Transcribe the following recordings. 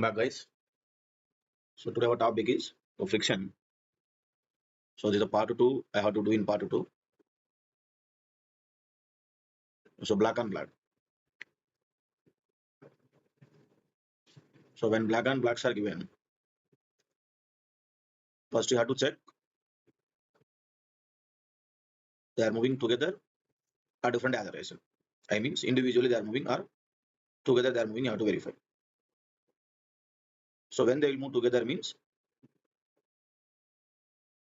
Back, guys. So today our topic is friction. So this is a part two. I have to do in part two. So black and black. So when black and blacks are given, first you have to check they are moving together or different acceleration. I means individually they are moving or together they are moving. You have to verify. So when they will move together means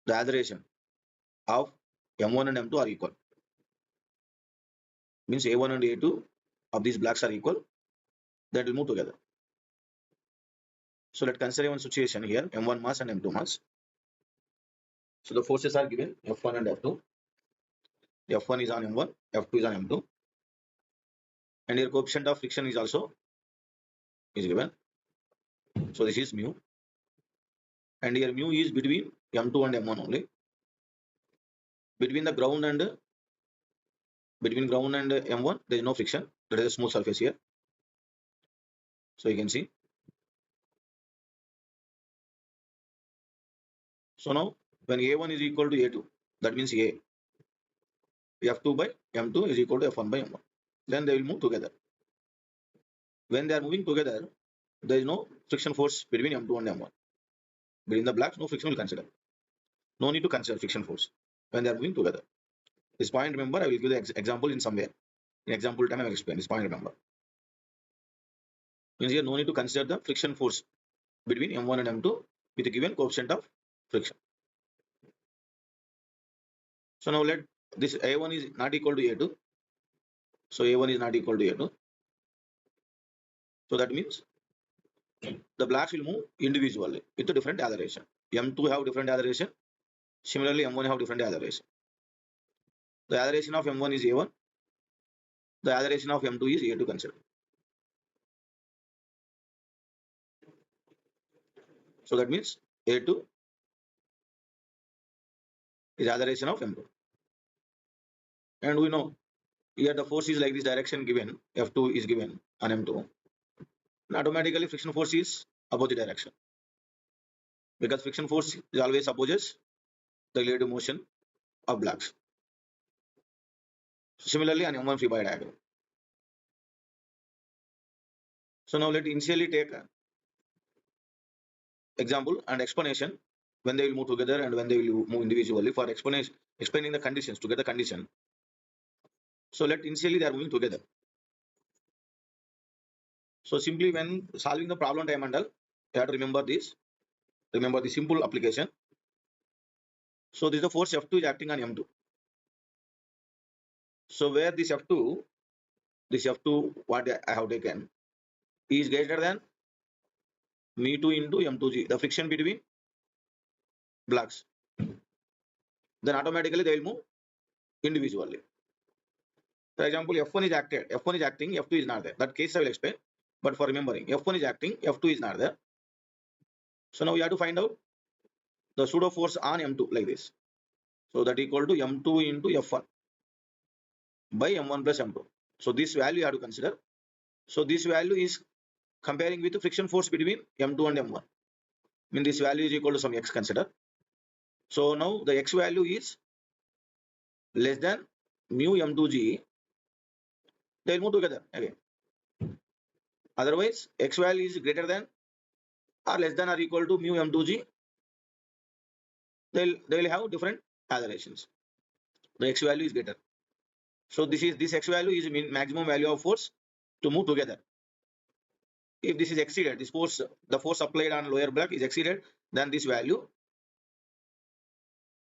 the acceleration of M1 and M2 are equal. Means A1 and A2 of these blacks are equal. That will move together. So let's consider one situation here: M1 mass and M2 mass. So the forces are given F1 and F2. F1 is on M1, F2 is on M2, and your coefficient of friction is also is given. So this is mu, and here mu is between M2 and M1 only. Between ground and M1, there is no friction. There is a smooth surface here. So you can see. So now when A1 is equal to A2, that means F2 by M2 is equal to F1 by M1. Then they will move together. When they are moving together, there is no friction force between M2 and M1. Between the blacks, no friction will consider. No need to consider friction force when they are moving together. This point, remember, I will give the example in somewhere. In example time, I will explain this point, remember. Means here no need to consider the friction force between M1 and M2 with a given coefficient of friction. So now let this A1 is not equal to A2. So A1 is not equal to A2. So that means the blacks will move individually with a different acceleration. M2 have different acceleration. Similarly, M1 have different acceleration. The acceleration of M1 is A1. The acceleration of M2 is A2 considered. So that means A2 is acceleration of M2. And we know here the force is like this direction given, F2 is given on M2. And automatically friction force is opposite direction. Because friction force is always opposes the relative motion of blacks. Similarly on M1 free body diagram. So now let initially take example and explanation when they will move together and when they will move individually for explaining the conditions to get the condition. So let initially they are moving together. So simply when solving the problem diamond, you have to remember this. Remember the simple application. So this is the force F2 is acting on M2. So where this F2 what I have taken is greater than mu2 into M2G, the friction between blocks. Then automatically they will move individually. For example, F1 is acting, F2 is not there. That case I will explain. But for remembering, F1 is acting, F2 is not there. So now we have to find out the pseudo force on M2 like this. So that equal to M2 into F1 by M1 plus M2. So this value you have to consider. So this value is comparing with the friction force between M2 and M1. I mean this value is equal to some X consider. So now the X value is less than mu M2G. They will move together again. Otherwise, X value is greater than or less than or equal to mu M2G. They will have different accelerations. The X value is greater. So this X value is maximum value of force to move together. If this is exceeded, this force, the force applied on lower block is exceeded, then this value,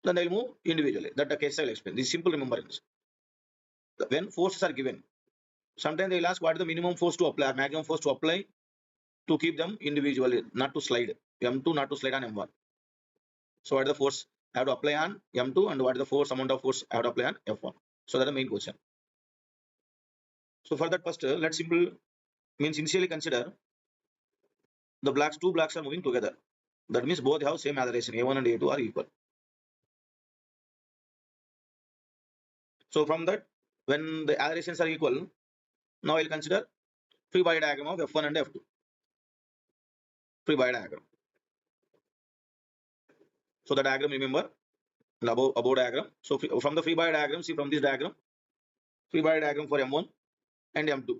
then they'll move individually. That the case I will explain. This is simple remembrance. When forces are given, sometimes they will ask what is the minimum force to apply, maximum force to apply to keep them individually, not to slide. M2 not to slide on M1. So what is the force I have to apply on M2 and what is the force amount of force I have to apply on F1. So that's the main question. So for that first, let's simple means initially consider the two blocks are moving together. That means both have same acceleration. A1 and A2 are equal. So from that, when the accelerations are equal, now I'll consider free body diagram of F1 and F2. free body diagram. So the diagram, remember the above diagram. So from the free body diagram, see from this diagram, free body diagram for M1 and M2.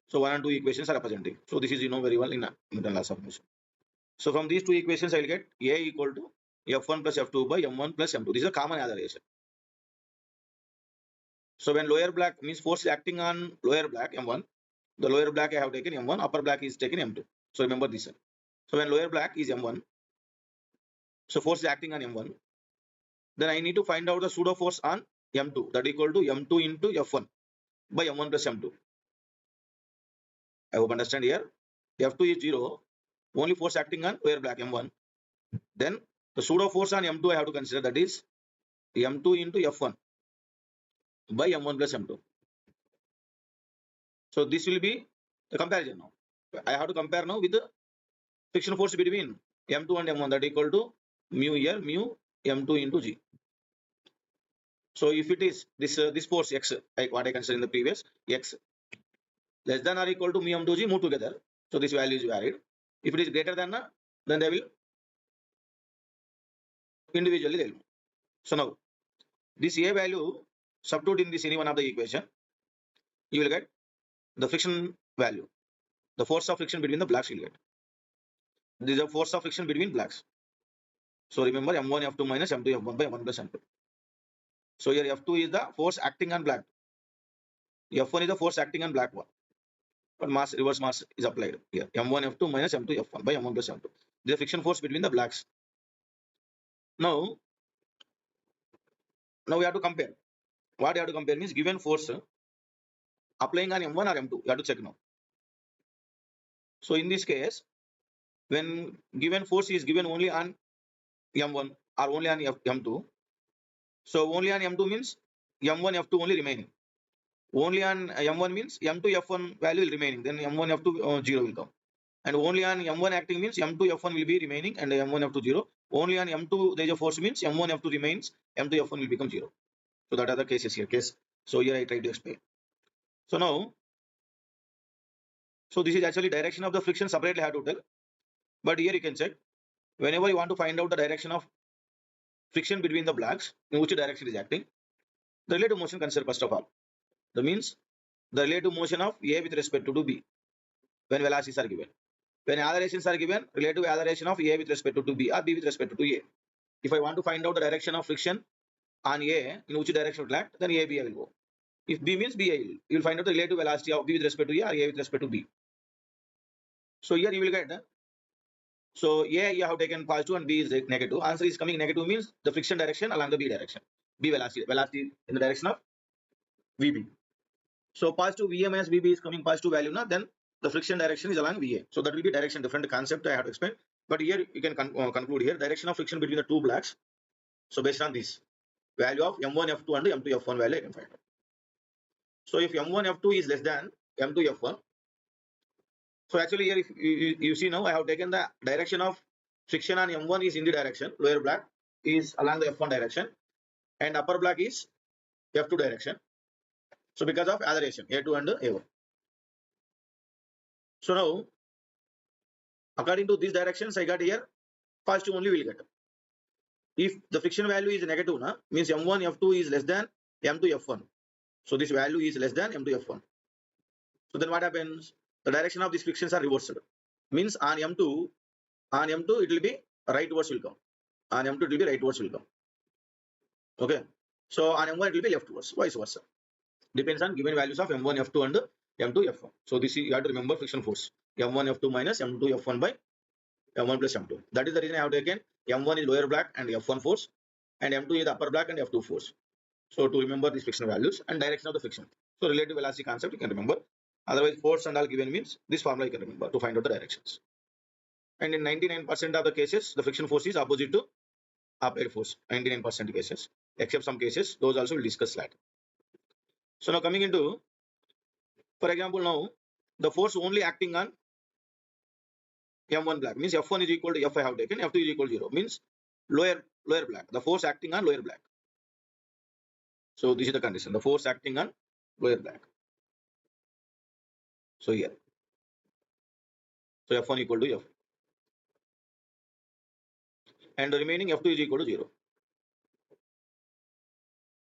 So 1 and 2 equations are representing. So this is very well in internal loss of motion. So from these two equations, I will get A equal to F1 plus F2 by M1 plus M2. This is a common acceleration. So when lower black means force acting on lower black M1, the lower black I have taken M1, upper black is taken M2. So remember this. So when lower black is M1, so force is acting on M1, then I need to find out the pseudo force on M2, that equal to M2 into F1 by M1 plus M2. I hope understand here. F2 is 0, only force acting on lower black M1. Then the pseudo force on M2 I have to consider, that is M2 into F1 by M1 plus M2. So this will be the comparison now. I have to compare now with the friction force between M2 and M1, that equal to mu here, mu M2 into G. So if it is this force X, like what I considered in the previous, X less than or equal to mu M2 G, move together. So this value is varied. If it is greater than, then they will individually they'll move. So now this A value substitute in this any one of the equation, you will get the friction value, the force of friction between the blocks you will get. This is the force of friction between blocks. So remember M1 F2 minus M2 F1 by M1 plus M2. So here F2 is the force acting on black. F1 is the force acting on black one. But mass, reverse mass is applied here. M1 F2 minus M2 F1 by M1 plus M2. The friction force between the blocks. Now we have to compare. What you have to compare means given force applying on M1 or M2. You have to check now. So in this case, when given force is given only on M1 or only on M2, so only on M2 means M1 F2 only remaining. Only on M1 means M2 F1 value will remaining. Then M1 F2 0 will come. And only on M1 acting means M2 F1 will be remaining and M1 F2 0. Only on M2 there is a force means M1 F2 remains, M2 F1 will become 0. So that are the cases here. So here I try to explain. So now, so this is actually direction of the friction separately I have to tell. But here you can check. Whenever you want to find out the direction of friction between the blocks, in which direction is acting, the relative motion consider first of all. That means the relative motion of A with respect to B when velocities are given. When accelerations are given, relative acceleration of A with respect to B or B with respect to A. If I want to find out the direction of friction on A, in which direction it will act, then A, B I will go. If B means B, you will find out the relative velocity of B with respect to A or A with respect to B. So here you will get, so A you have taken positive and B is negative. Answer is coming negative means the friction direction along the B direction. B velocity in the direction of VB. So positive VA minus VB is coming positive value now, then the friction direction is along VA. So that will be direction, different concept I have to explain. But here you can conclude here direction of friction between the two blocks. So based on this value of M1 F2 and M2 F1 value I can find out. So if M1 F2 is less than M2 F1, so actually here if you see now I have taken the direction of friction on M1 is in the direction, lower block is along the F1 direction and upper block is F2 direction. So because of acceleration A2 and A1. So now according to these directions I got here positive only will get. If the friction value is negative, means M1 F2 is less than M2 F1. So this value is less than M2 F1. So then what happens? The direction of these frictions are reversed. Means on M2 it will be rightwards will come. On M2 it will be rightwards will come. Okay. So on M1 it will be leftwards, vice versa. Depends on given values of M1 F2 and M2 F1. So this is, you have to remember friction force. M1 F2 minus M2 F1 by M1 plus M2. That is the reason I have taken M1 is lower block and F1 force, and M2 is the upper block and F2 force. So to remember these friction values and direction of the friction. So relative velocity concept you can remember. Otherwise force and all given means this formula you can remember to find out the directions. And in 99% of the cases, the friction force is opposite to applied force. 99% cases, except some cases, those also will discuss later. So now coming into, for example, now the force only acting on M1 black means F1 is equal to F I have taken, F2 is equal to 0 means lower black, the force acting on lower black. So this is the condition, the force acting on lower black. So here, so F1 equal to F. and the remaining F2 is equal to 0.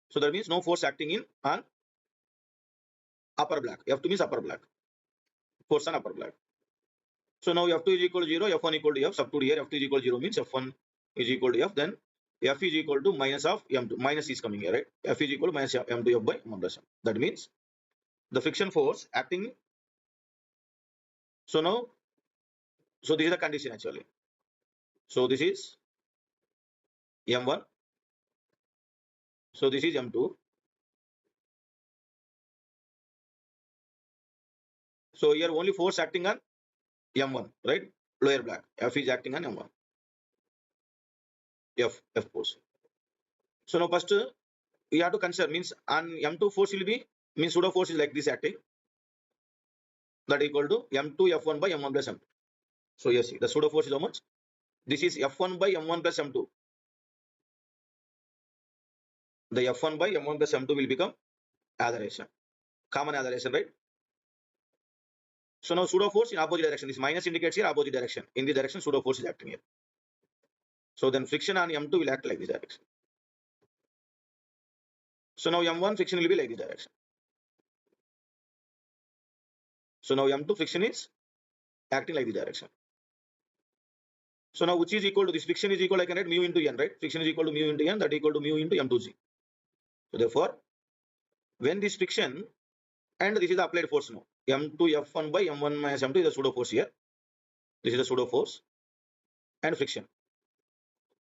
So that means no force acting in on upper black. F2 means upper black. Force on upper black. So now F2 is equal to 0, F1 equal to F. Substitute here F2 is equal to 0 means F1 is equal to F. Then F is equal to minus of M2. Minus is coming here, right? F is equal to minus M2 F by M1 plus M. That means the friction force acting. So now, so this is the condition actually. So this is M1. So this is M2. So here only force acting on M1, right? Lower black. F is acting on M1. F force. So now first we have to consider means on M2 force will be means pseudo force is like this acting, that equal to M2 F1 by M1 plus M2. So yes, the pseudo force is how much? This is F1 by M1 plus M2. The F1 by M1 plus M2 will become aberration, common aberration, right? So now pseudo force in opposite direction. This minus indicates here opposite direction. In this direction, pseudo force is acting here. So then friction on M2 will act like this direction. So now M1 friction will be like this direction. So now M2 friction is acting like this direction. So now which is equal to this friction is equal, I can write mu into n, right? Friction is equal to mu into n, that equal to mu into M2G. So therefore, when this friction, and this is the applied force now, M2 F1 by M1 minus M2 is the pseudo force here. This is the pseudo force and friction.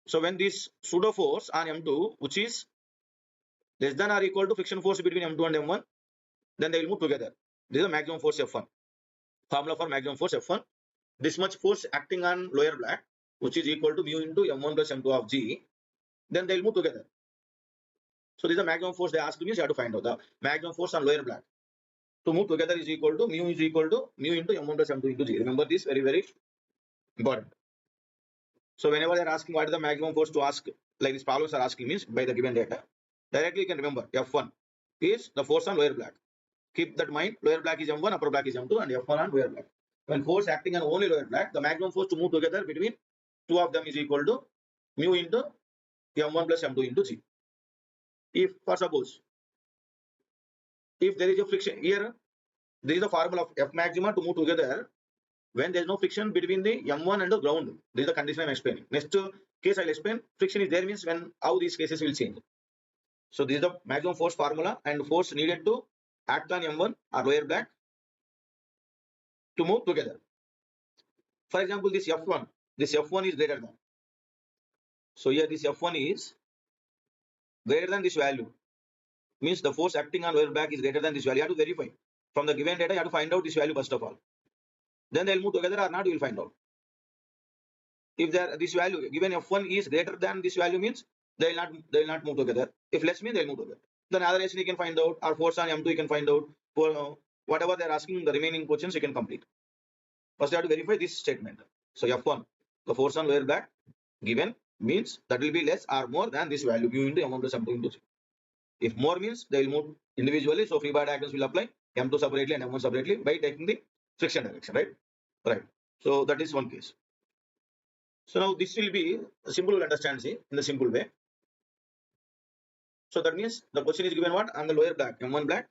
So when this pseudo force on M2, which is less than or equal to friction force between M2 and M1, then they will move together. This is the maximum force F1. Formula for maximum force F1. This much force acting on lower black, which is equal to mu into M1 plus M2 of G, then they will move together. So this is the maximum force they asked me, so you have to find out the maximum force on lower black. To move together is equal to mu into M1 plus M2 into G. Remember this, very, very important. So whenever they're asking what is the maximum force to ask, like these problems are asking means by the given data, directly you can remember F1 is the force on lower black. Keep that mind, lower black is M1, upper black is M2, and F1 on lower black. When force acting on only lower black, the maximum force to move together between two of them is equal to mu into M1 plus M2 into G. If, for suppose, if there is a friction here, this is the formula of F maxima to move together when there is no friction between the M1 and the ground. This is the condition I'm explaining. Next case I'll explain. Friction is there means when how these cases will change. So this is the maximum force formula and force needed to act on M1 or lower black to move together. For example, this F1 is greater than. So here this F1 is greater than this value. Means the force acting on lower black is greater than this value. You have to verify. From the given data, you have to find out this value first of all. Then they'll move together or not, you will find out. If this value given F1 is greater than this value means they will not move together. If less means they'll move together. Then other relation you can find out, or force on M2 you can find out. For whatever they're asking, the remaining questions you can complete. First you have to verify this statement. So F1, the force on lower black given means that will be less or more than this value mu into M1 plus M2 into C. If more means they will move individually, so free body diagrams will apply M2 separately and M1 separately by taking the friction direction, right? Right. So that is one case. So now this will be simple to understand, see, in the simple way. So that means the question is given what on the lower black, M1 black,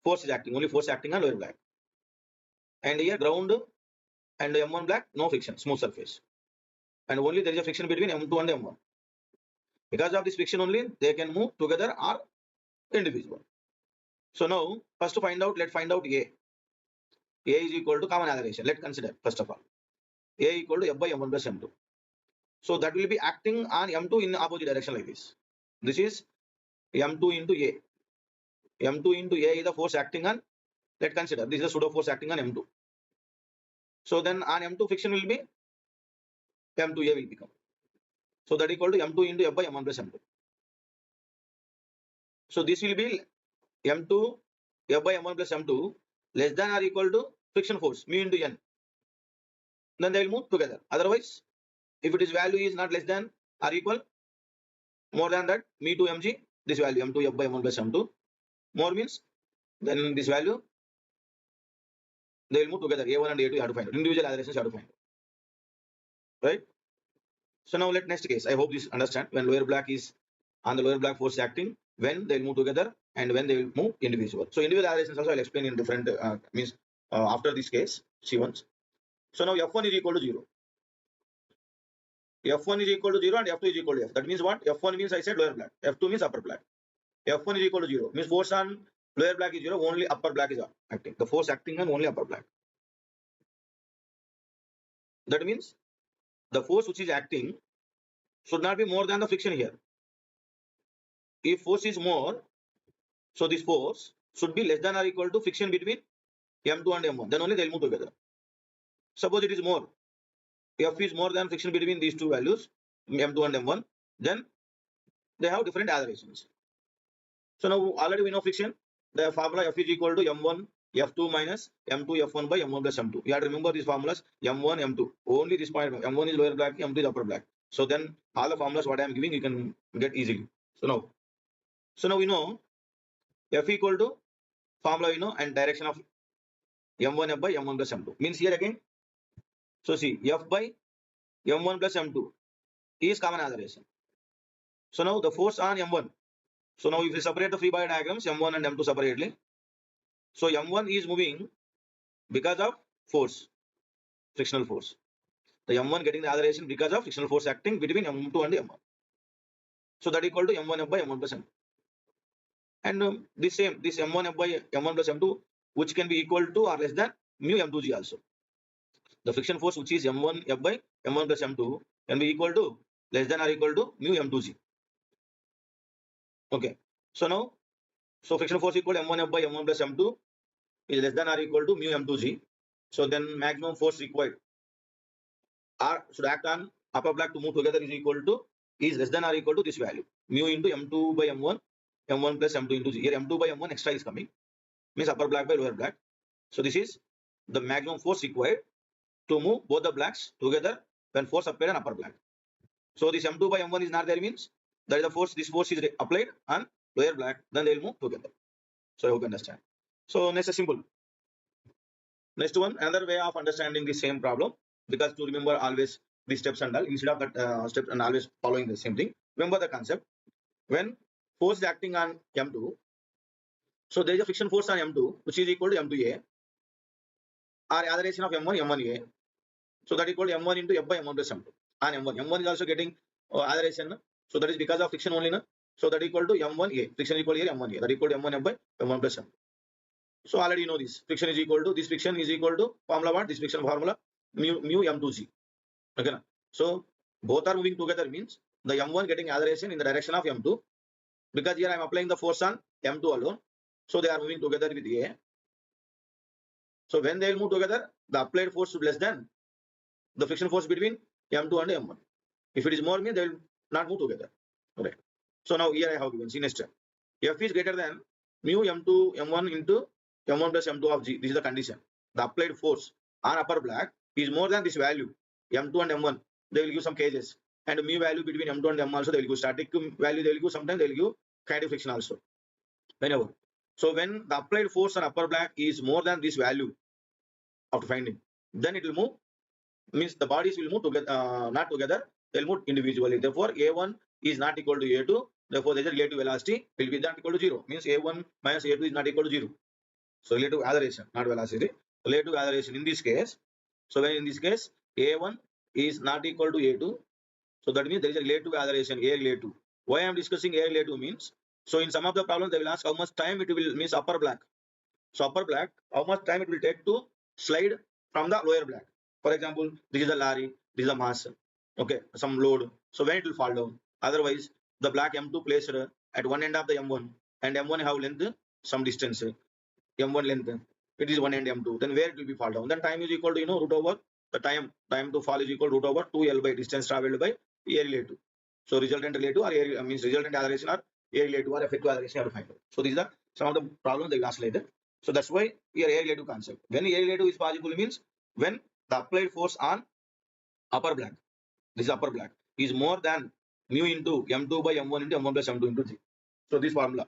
force is acting, only force acting on lower black. And here ground and M1 black, no friction, smooth surface. And only there is a friction between M2 and M1. Because of this friction only, they can move together or individual. So now, first to find out, let's find out A. A is equal to common aggregation. Let's consider, first of all. A equal to F by M1 plus M2. So that will be acting on M2 in opposite direction like this. This is M2 into A. M2 into A is the force acting on, let's consider, this is a pseudo force acting on M2. So then on M2 friction will be M2A will become. So that equal to M2 into F by M1 plus M2. So this will be M2 F by M1 plus M2 less than or equal to friction force mu into N. Then they will move together. Otherwise, if it is value is not less than or equal, more than that, mu to mg, this value M2 F by M1 plus M2, more means then this value, they will move together. A1 and A2 you have to find out. Individual aggregations you have to find out. Right? So now let next case. I hope this understand when lower black is on the lower black force acting, when they will move together and when they will move individual. So individual aberrations also I'll explain in different means after this case, see once. So now F1 is equal to 0. F1 is equal to 0 and F2 is equal to F. That means what? F1 means I said lower black. F2 means upper black. F1 is equal to 0. Means force on lower black is 0. Only upper black is acting. The force acting on only upper black. That means the force which is acting should not be more than the friction here. If force is more, so this force should be less than or equal to friction between M2 and M1. Then only they will move together. Suppose it is more. F is more than friction between these two values, M2 and M1. Then they have different aberrations. So now already we know friction. The formula F is equal to M1 F2 minus M2 F1 by M1 plus M2. You have to remember these formulas M1 M2. Only this point M1 is lower black, M2 is upper black. So then all the formulas what I am giving you can get easily. So now we know F equal to formula you know and direction of M1 F by M1 plus M2 means here again. So see F by M1 plus M2 is common aberration. So now the force on M1. So now if we separate the free body diagrams M1 and M2 separately. So M1 is moving because of force, frictional force. The M1 getting the aberration because of frictional force acting between M2 and M1. So that equal to M1 F by M1 plus M2. And this M1 F by M1 plus M2 which can be equal to or less than mu M2G also. The friction force which is M1 F by M1 plus M2 can be equal to less than or equal to mu M2G. Okay. So now, so friction force equal to M1 F by M1 plus M2 is less than or equal to mu M2G. So then maximum force required or should act on upper black to move together is less than or equal to this value mu into M2 by M1 M1 plus M2 into G. Here M2 by M1 extra is coming means upper black by lower black. So this is the maximum force required to move both the blacks together when force applied on upper black. So this M2 by M1 is not there means that is the force. This force is applied on lower black, then they will move together. So I hope you understand. So next is simple. Next one, another way of understanding the same problem, because to remember always the steps and all instead of that steps and always following the same thing. Remember the concept. When force is acting on M2, so there is a friction force on M2 which is equal to M2A or aberration of M1 M1A. So that equal to M1 into F by M1 plus M2 on M1. M1 is also getting aberration. So that is because of friction only. So that equal to M1A. Friction equal here M1A. That equal to M1 F by M1 plus M2. So already you know this. Friction is equal to this friction is equal to formula what? This friction formula mu M2G. Okay. So both are moving together means the M1 getting aberration in the direction of M2 because here I am applying the force on M2 alone. So they are moving together with A. So when they will move together, the applied force should less than the friction force between M2 and M1. If it is more means they will not move together. Okay. So now here I have given, see next step. F is greater than mu M2 M1 into M1 plus M2 of G. This is the condition. The applied force on upper black is more than this value. M2 and M1, they will give some cases. And mu value between M2 and M also, they will give static value, they will give sometimes they will give kinetic friction also. Whenever. So when the applied force on upper black is more than this value after finding, then it will move, means the bodies will move together, not together, they will move individually. Therefore, A1 is not equal to A2. Therefore, the relative velocity will be not equal to 0. Means A1 minus A2 is not equal to 0. So relative aberration, not velocity. Relative aberration in this case. So when in this case, A1 is not equal to A2. So that means there is a relative aberration, A relative. Why I am discussing A relative means, so in some of the problems they will ask how much time it will, means upper black. So upper black, how much time it will take to slide from the lower black. For example, this is a lorry, this is a mass, okay, some load. So when it will fall down. Otherwise, the black M2 placed at one end of the M1 and M1 have length some distance. M1 length, it is one end M2. Then where it will be fall down? Then time is equal to root over the time to fall is equal to root over 2L by distance traveled by A relative. So resultant relative or A, means resultant aberration or A relative or effective aberration you have to find out. So these are some of the problems they will ask later. So that's why here A relative concept. When A relative is possible means when the applied force on upper black, this is upper black, is more than mu into M2 by M1 into M1 plus M2 into G. So this formula.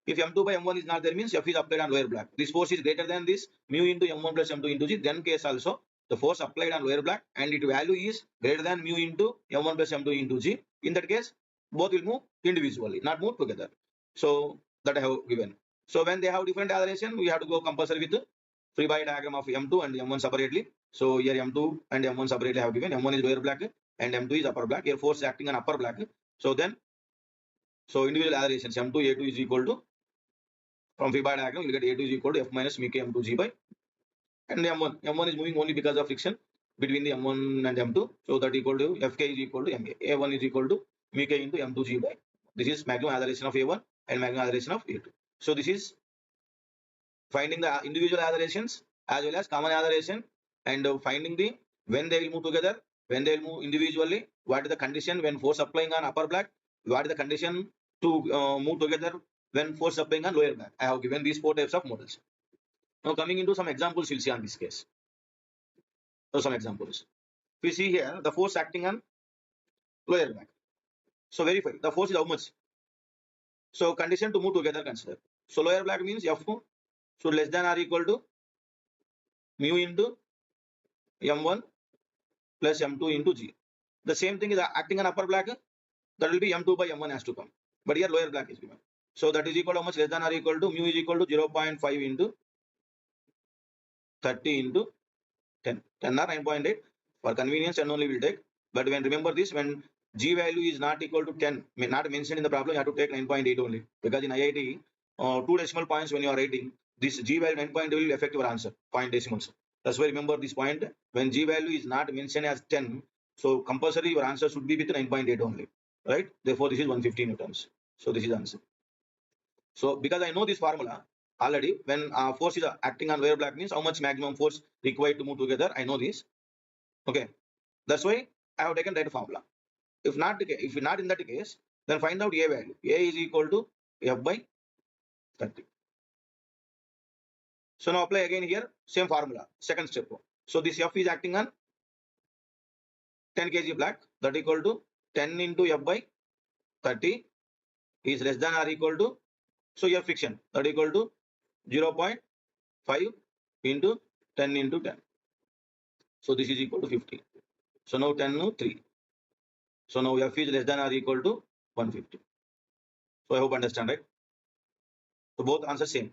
If M2 by M1 is not there means F is applied on lower black. This force is greater than this mu into M1 plus M2 into G. Then case also the force applied on lower block and its value is greater than mu into m1 plus m2 into g. In that case, both will move individually, not move together. So that I have given. So when they have different acceleration, we have to go compulsory with the free body diagram of m2 and m1 separately. So here m2 and m1 separately I have given. M1 is lower block and m2 is upper block. Here force is acting on upper block. So then, so individual accelerations m2 a2 is equal to, from free body diagram, you will get a2 is equal to f minus mu k m2 g by, and m1 is moving only because of friction between the m1 and m2. So that equal to fk is equal to ma. A1 is equal to mu k into m2 g by. This is maximum acceleration of a1 and maximum acceleration of a2. So this is finding the individual accelerations as well as common acceleration, and finding the when they will move together, when they will move individually, what is the condition when force applying on upper block, what is the condition to move together when force applying on lower block. I have given these 4 types of models. Now coming into some examples, you'll see on this case. So some examples. We see here the force acting on lower back. So verify the force is how much. So condition to move together consider. So lower back means F2 should less than or equal to mu into M1 plus M2 into G. The same thing is acting on upper black. That will be M2 by M1 has to come. But here lower black is given. So that is equal to how much, less than or equal to mu is equal to 0.5 into 30 into 10. 10 or 9.8. For convenience 10 only will take. But when remember this, when G value is not equal to 10, not mentioned in the problem, you have to take 9.8 only. Because in IIT, 2 decimal points when you are writing, this G value 9.8 will affect your answer, point decimals. That's why remember this point. When G value is not mentioned as 10, so compulsory your answer should be with 9.8 only. Right? Therefore, this is 150 newtons. So this is answer. So because I know this formula already, when force is acting on lower block means how much maximum force required to move together. I know this. Okay. That's why I have taken that formula. If not in that case, then find out A value. A is equal to F by 30. So now apply again here, same formula, second step. So this F is acting on 10 kg block, that equal to 10 into F by 30 is less than or equal to, so F friction, that equal to 0.5 into 10 into 10. So this is equal to 50. So now 10 no 3. So now F is less than or equal to 150. So I hope understand, right? So both answers same.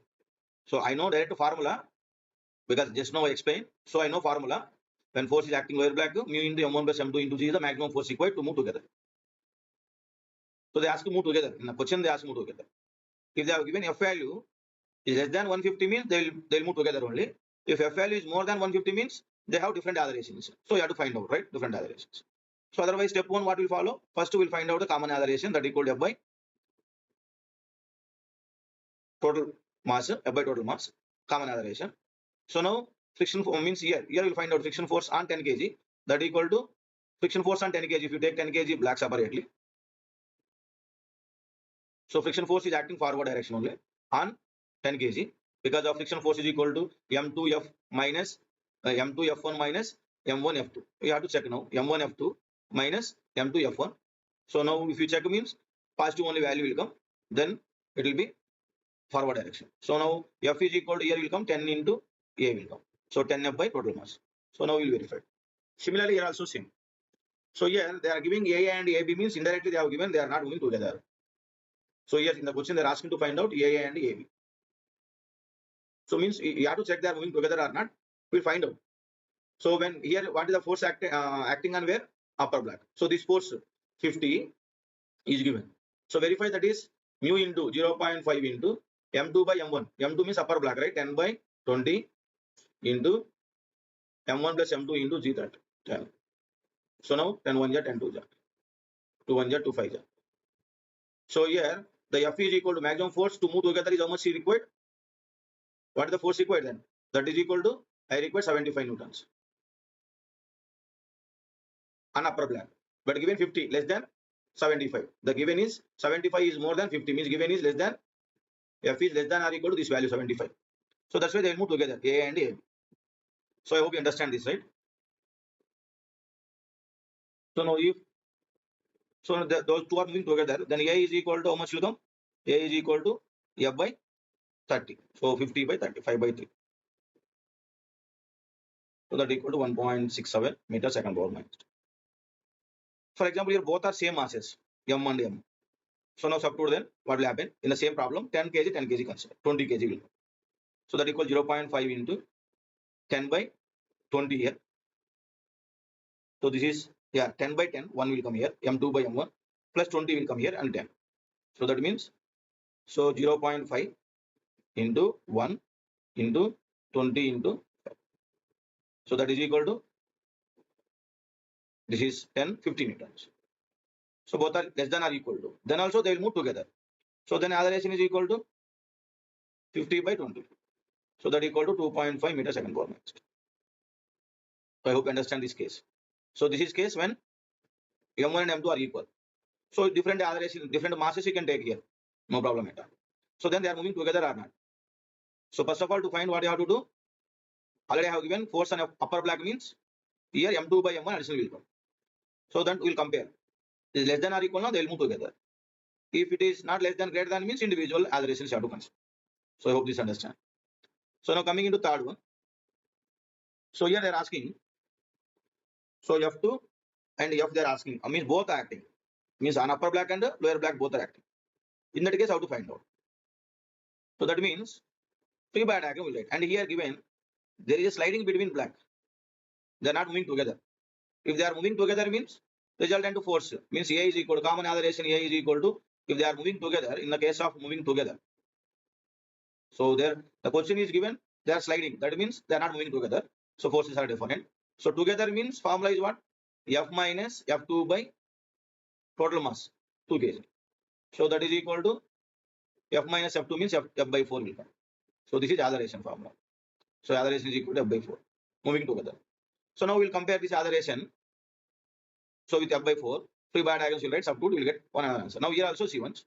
So I know direct formula because just now I explained. So I know formula. When force is acting lower black, mu into m1 plus m2 into g is the maximum force required to move together. So they ask to move together. In the question they ask to move together. If they have given F value is less than 150 means they'll move together only. If F value is more than 150 means they have different accelerations. So you have to find out, right? Different accelerations. So otherwise step 1 what will follow? First we'll find out the common acceleration, that equal to F by total mass, F by total mass, common acceleration. So now friction means here you'll find out friction force on 10 kg, that equal to friction force on 10 kg. If you take 10 kg black separately, so friction force is acting forward direction only on 10 kg, because of friction force is equal to m2f minus m2f1 minus m1f2. You have to check now, m1f2 minus m2f1. So now if you check means positive only value will come, then it will be forward direction. So now f is equal to, here will come 10 into a will come. So 10f by total mass. So now we will verify. Similarly here also same. So here they are giving A and AB means indirectly they have given they are not moving together. So here in the question they are asking to find out A and AB. So means you have to check they are moving together or not. We'll find out. So when here what is the force acting on where? Upper block. So this force 50 is given. So verify that is mu into 0.5 into m2 by m1. M2 means upper block, right? 10 by 20 into m1 plus m2 into g, that 10. So now 10 1 ja 10 2 ja 2 1 ja 2 5 ja. So here the F is equal to maximum force to move together is how much required? What is the force required then? That is equal to I require 75 newtons on upper block, but given 50 less than 75. The given is 75 is more than 50 means given is less than, F is less than or equal to this value 75. So that's why they will move together, A and A. So I hope you understand this, right? So now if those two are moving together, then A is equal to how much will come? A is equal to F by 30. So 50 by 30, 5 by 3. So that equal to 1.67 meter second power minus. For example, here both are same masses, m and m. So now substitute then what will happen in the same problem? 10 kg, 10 kg consider, 20 kg will come. So that equals 0.5 into 10 by 20 here. So this is 10 by 10, 1 will come here, m2 by m1 plus 20 will come here and 10. So that means 0.5 into 1 into 20 into 5. So that is equal to, this is 10, 50 newtons. So both are less than or equal to. Then also they will move together. So then acceleration is equal to 50 by 20. So that equal to 2.5 meter second power minus. So I hope you understand this case. So this is case when m1 and m2 are equal. So different acceleration, different masses you can take here. No problem at all. So then they are moving together or not. So first of all, to find what you have to do, already I have given force on upper block means here m2 by m1 additional will come. So then we'll compare. Is less than or equal now, they will move together. If it is not less than greater than means individual accelerations you have to consider. So I hope this understand. So now coming into third one. So here they are asking. So F2 and F they are asking. Means both are acting. Means on upper block and lower block both are acting. In that case, how to find out? So that means free body diagram will write. And here given there is a sliding between black. They are not moving together. If they are moving together means resultant to force means A is equal to common acceleration A is equal to if they are moving together in the case of moving together. So there the question is given they are sliding. That means they are not moving together. So forces are different. So together means formula is what? F minus F2 by total mass 2 kg. So that is equal to F minus F2 means F by 4 will come. So this is acceleration formula. So acceleration is equal to F by 4 moving together. So now we'll compare this acceleration. So with F by 4, free body diagrams will write, substitute, we'll get one another answer. Now here also see once.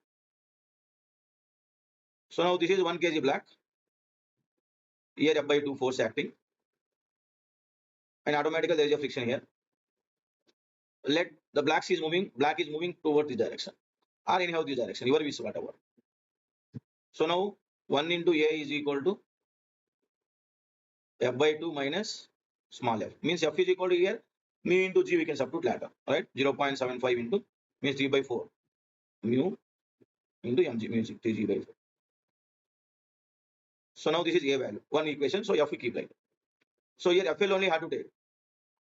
So now this is 1 kg black. Here F by 2 force acting. And automatically there is a friction here. Let the black is moving towards this direction. Or anyhow this direction, your wish whatever. So now 1 into A is equal to F by 2 minus small f. Means F is equal to here, mu into G we can substitute later. Right? 0.75 into means 3 by 4. Mu into mg means 3g by 4. So now this is A value. One equation. So F we keep like that. So here FL only have to take.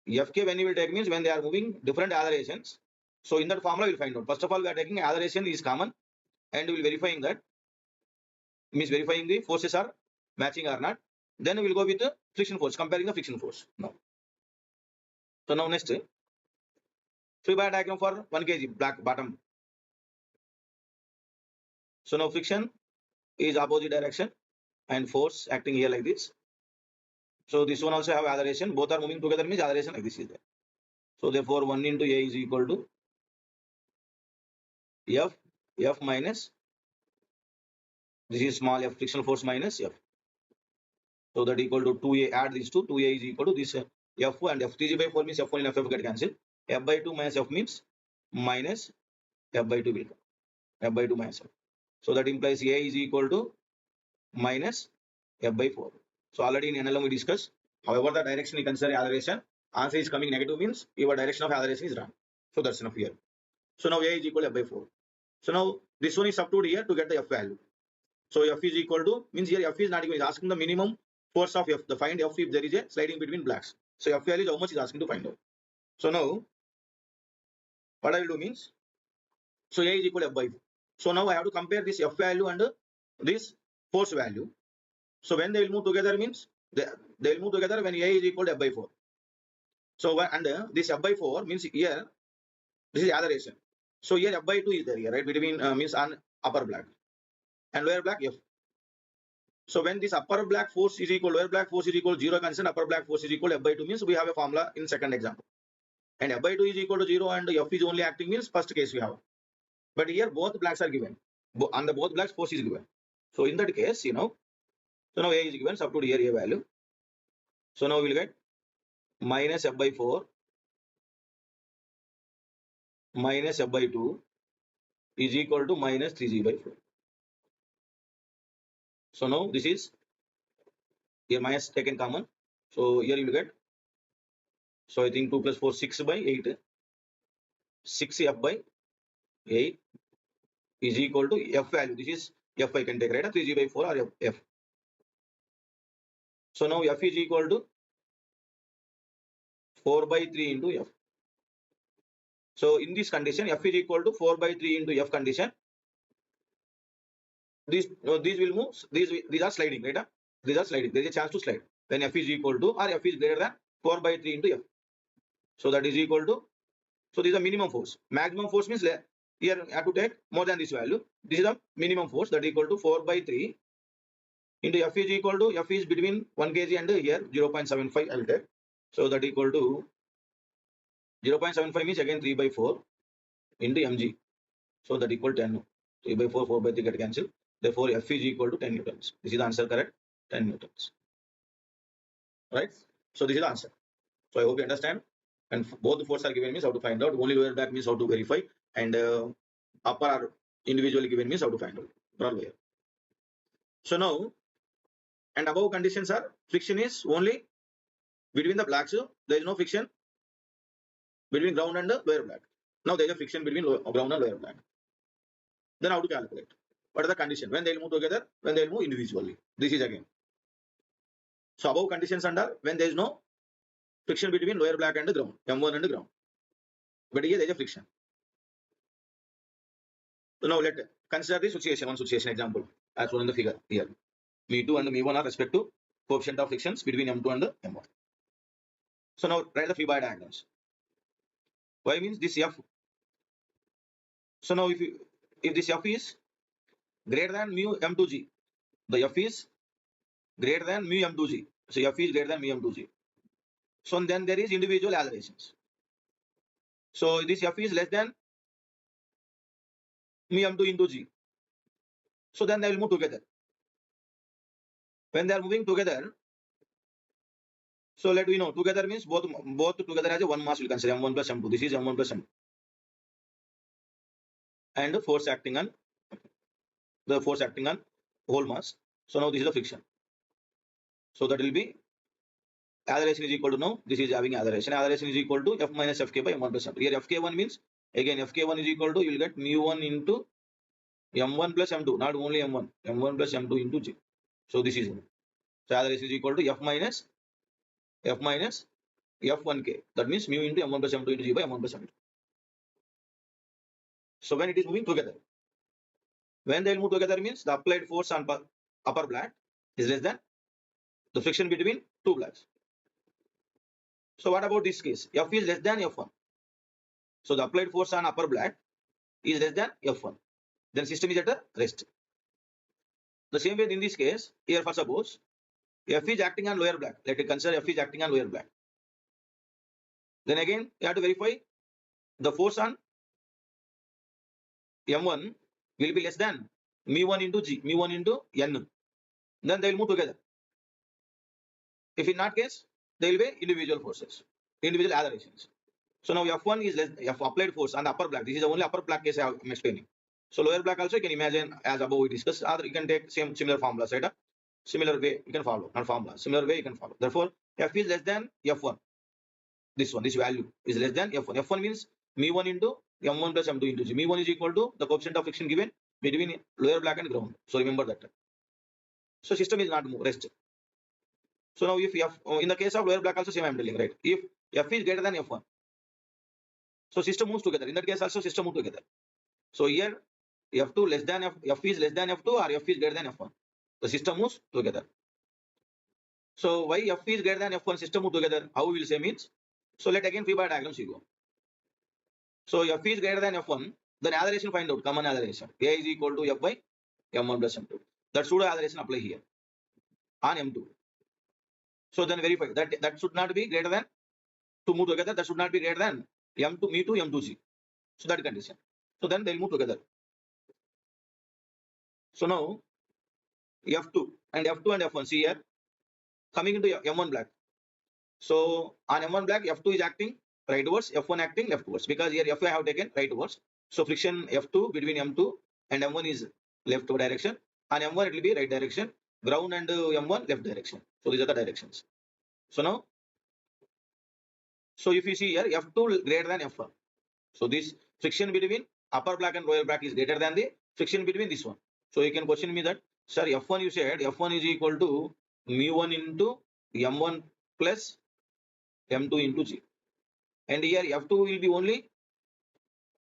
Fk when you will take means when they are moving different accelerations. So in that formula we will find out. First of all, we are taking acceleration is common and we will verifying that. Means verifying the forces are matching or not. Then we will go with the friction force, comparing the friction force. Now. So now next, free body diagram for 1 kg black bottom. So now friction is opposite direction and force acting here like this. So this one also have acceleration. Both are moving together means acceleration like this is there. So therefore 1 into A is equal to F minus, this is small f frictional force minus F. So that equal to 2A, add these two, 2A is equal to this F and F. 3G by 4 means F1 and F get cancelled. F by 2 minus F means minus F by 2 will come. F by 2 minus F. So that implies A is equal to minus F by 4. So already in NLM we discussed. However, the direction you consider acceleration, answer is coming negative means your direction of acceleration is wrong. So that's enough here. So now A is equal to F by 4. So now this one is substituted here to get the F value. So F is equal to means here F is not even asking the minimum force of F. The find F if there is a sliding between blacks. So F value is how much is asking to find out. So now what I will do means so A is equal to F by 4. So now I have to compare this F value and this force value. So when they will move together means they will move together when A is equal to F by 4. So and this F by 4 means here this is acceleration. So here F by 2 is there here, right? Between means on upper black and lower black F. So when this upper black force is equal, lower black force is equal to 0 constant, upper black force is equal to F by 2 means we have a formula in second example. And F by 2 is equal to 0 and F is only acting means first case we have. But here both blacks are given. And the both blacks force is given. So in that case, so now A is given, substitute here A value. So now we will get minus F by 4 minus F by 2 is equal to minus 3G by 4. So now this is here minus taken common. So here you will get So I think 2 plus 4, 6 by 8. 6f by 8 is equal to f value. This is f I can take, right? 3g by 4 or f. So now f is equal to 4 by 3 into f. So in this condition, f is equal to 4 by 3 into f condition. These will move. These are sliding, right? These are sliding. There is a chance to slide when f is equal to or f is greater than 4 by 3 into f. So that is equal to. So this is a minimum force. Maximum force means here you have to take more than this value. This is a minimum force that is equal to 4 by 3 into f is equal to f is between 1 kg and here 0.75 I will take. So that equal to 0.75 means again 3 by 4 into mg. So that equal 10. 3 by 4, 4 by 3 get cancelled. Therefore, F is equal to 10 newtons. This is the answer, correct? 10 newtons. Right? So this is the answer. So I hope you understand. And both the forces are given means how to find out. Only lower back means how to verify. And upper are individually given means how to find out. So now, and above conditions are friction is only between the blacks. There is no friction between ground and the lower black. Now there is a friction between ground and lower black. Then how to calculate? What are the condition? When they will move together, when they will move individually. This is again. So above conditions under when there is no friction between lower black and the ground, M1 and the ground. But here there is a friction. So now let consider the situation, one situation example as shown in the figure here. Me2 and me1 are respect to coefficient of frictions between M2 and the M1. So now write the free body diagrams. Why means this F. So now if this F is greater than mu M2G, the F is greater than mu M2G. So F is greater than mu M2G. So then there is individual acelerations. So this F is less than mu M2 into G. So then they will move together. When they are moving together, so let we know together means both together has a one mass. We consider M1 plus M2. This is M1 plus M2. And the force acting on whole mass. So now this is the friction. So that will be acceleration is equal to now this is having acceleration. Acceleration is equal to F minus Fk by M1 plus M2. Here Fk1 means again Fk1 is equal to you will get mu1 into M1 plus M2, not only M1, M1 plus M2 into G. So this is so acceleration is equal to F minus F1k. That means mu into M1 plus M2 into G by M1 plus M2. So when it is moving together, when they will move together means the applied force on upper black is less than the friction between two blacks. So what about this case? F is less than F1. So the applied force on upper black is less than F1. Then system is at a rest. The same way in this case, here for suppose F is acting on lower black. Let us consider F is acting on lower black. Then again, you have to verify the force on M1 will be less than mu1 into G, mu1 into N. Then they will move together. If in that case, they will be individual forces, individual accelerations. So now F1 is less, F applied force on the upper black. This is the only upper black case I am explaining. So lower black also you can imagine as above we discussed. Other you can take similar formulas, right? Similar way you can follow, not formula. Similar way you can follow. Therefore, F is less than F1. This value is less than F1. F1 means mu1 into M1 plus M2 into G. mu1 is equal to the coefficient of friction given between lower black and ground. So remember that. So system is not move, rest. So now if F in the case of lower black also same I am telling, right? If F is greater than F1, so system moves together. In that case also system move together. So here F2 less than F is less than F2 or F is greater than F1. The system moves together. So why F is greater than F1 system move together? How we will say means. So let again free body diagram see go. So F is greater than F1, then acceleration find out, common acceleration. A is equal to F by M1 plus M2. That pseudo acceleration apply here on M2. So then verify that should not be greater than, to move together, that should not be greater than M2, me2, M2G. So that condition. So then they'll move together. So now F2 and F1 see here coming into M1 black. So on M1 black, F2 is acting rightwards, F1 acting leftwards, because here F I have taken rightwards. So friction F2 between M2 and M1 is left direction. On M1 it will be right direction. Ground and M1 left direction. So these are the directions. So now So if you see here, F2 greater than F1. So this friction between upper black and lower black is greater than the friction between this one. So you can question me that, sir, F1 you said F1 is equal to mu1 into M1 plus M2 into G. And here F2 will be only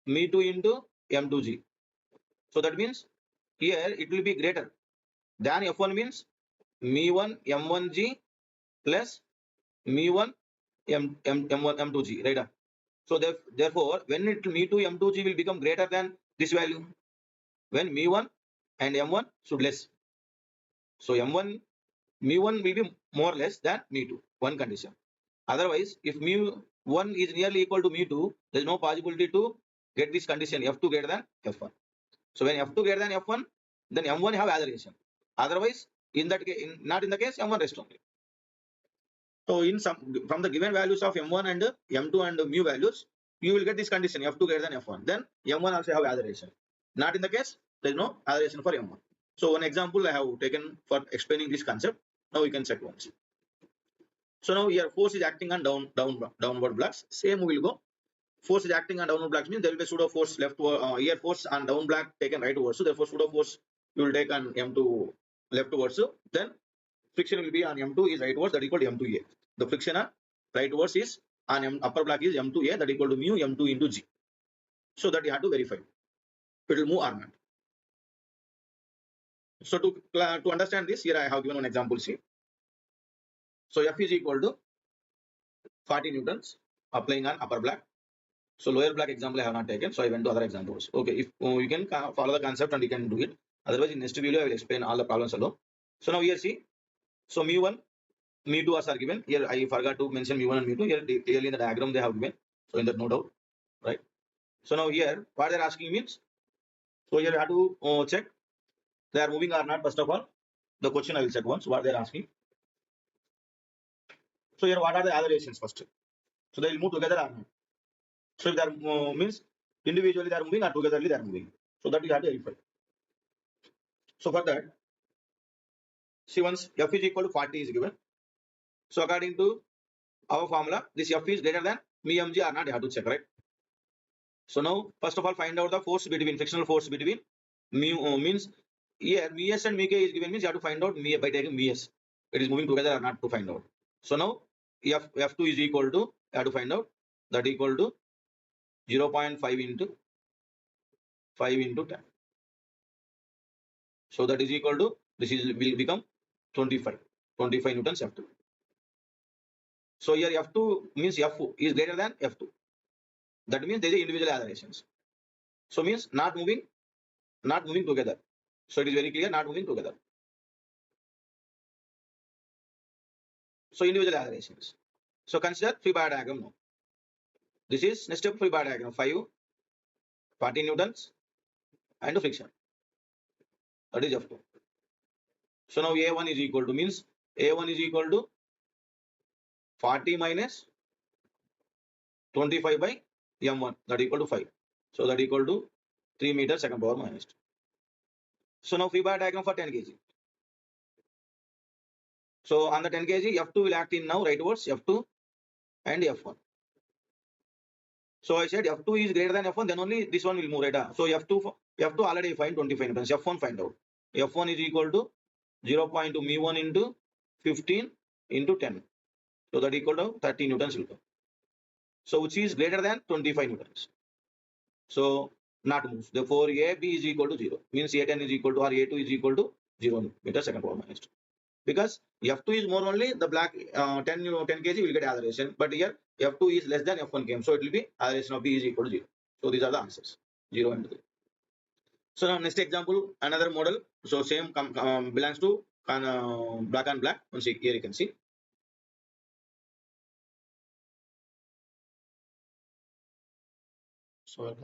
mu2 into M2G. So that means here it will be greater than F1 means mu1 M1G plus mu1 M1 M2G, right? So therefore, when it mu2 M2G will become greater than this value, when mu1 and M1 should less. So M1 mu1 will be more or less than mu2, one condition. Otherwise, if mu1 is nearly equal to mu2, there is no possibility to get this condition F2 greater than F1. So when F2 greater than F1, then M1 have acceleration. Otherwise, in that case, not in the case, M1 rest only. So in some from the given values of M1 and M2 and mu values, you will get this condition F2 greater than F1. Then M1 also have acceleration. Not in the case, there is no acceleration for M1. So one example I have taken for explaining this concept. Now we can check once. So now here force is acting on downward blocks. Same we will go. Force is acting on downward blocks means there will be pseudo force left here force on down block taken rightwards. So therefore pseudo force you will take on M2 leftwards. So then friction will be on M2 is rightwards, that equal to M2A. The friction on rightwards is on upper block is M2A, that equal to mu M2 into G. So that you have to verify. It will move or not. So to understand this, here I have given one example. See. So F is equal to 40 newtons applying on upper block. So lower block example I have not taken, so I went to other examples. Okay, if you can follow the concept and you can do it. Otherwise, in next video I will explain all the problems alone. So now here see. So mu1, mu2 are given. Here I forgot to mention mu1 and mu2. Here clearly in the diagram they have given. So in that no doubt, right? So now here what they are asking means. So here you have to check they are moving or not. First of all, the question I will check once what they are asking. So here what are the aberrations first? So they will move together or not. So if they are means individually they are moving or togetherly they are moving. So that you have to verify. So for that, see once F is equal to 40 is given. So according to our formula, this F is greater than mu mg or not, you have to check, right? So now, first of all, find out the force between, frictional force between mu means here mu s and mu k is given means you have to find out mu by taking mu s. It is moving together or not to find out. So now F2 is equal to, you have to find out that equal to 0.5 into 5 into 10. So that is equal to, this is will become 25 newtons F2. So here F2 means F is greater than F2. That means there is individual aberrations. So means not moving together. So it is very clear, not moving together. So individual aberrations. So consider free body diagram now. This is next step free body diagram 5, 40 newtons and friction. That is F2. So now A1 is equal to means A1 is equal to 40 minus 25 by M1, that equal to 5. So that equal to 3 meters second power minus 2. So now free body diagram for 10 kg. So on the 10 kg, F2 will act in now rightwards, F2 and F1. So I said F2 is greater than F1, then only this one will move, right? So F2 already find 25 newtons. F1 find out. F1 is equal to 0.2 mu1 into 15 into 10. So that equal to 30 newtons will come. So which is greater than 25 newtons. So not moves. Therefore AB is equal to 0. Means A10 is equal to or A2 is equal to 0 meter second power minus 2. Because F2 is more only the black 10 kg will get acceleration, but here F2 is less than F1 km, so it will be acceleration of B is equal to 0. So these are the answers 0 and 3. So now next example, another model. So same belongs to black and black. Here you can see. So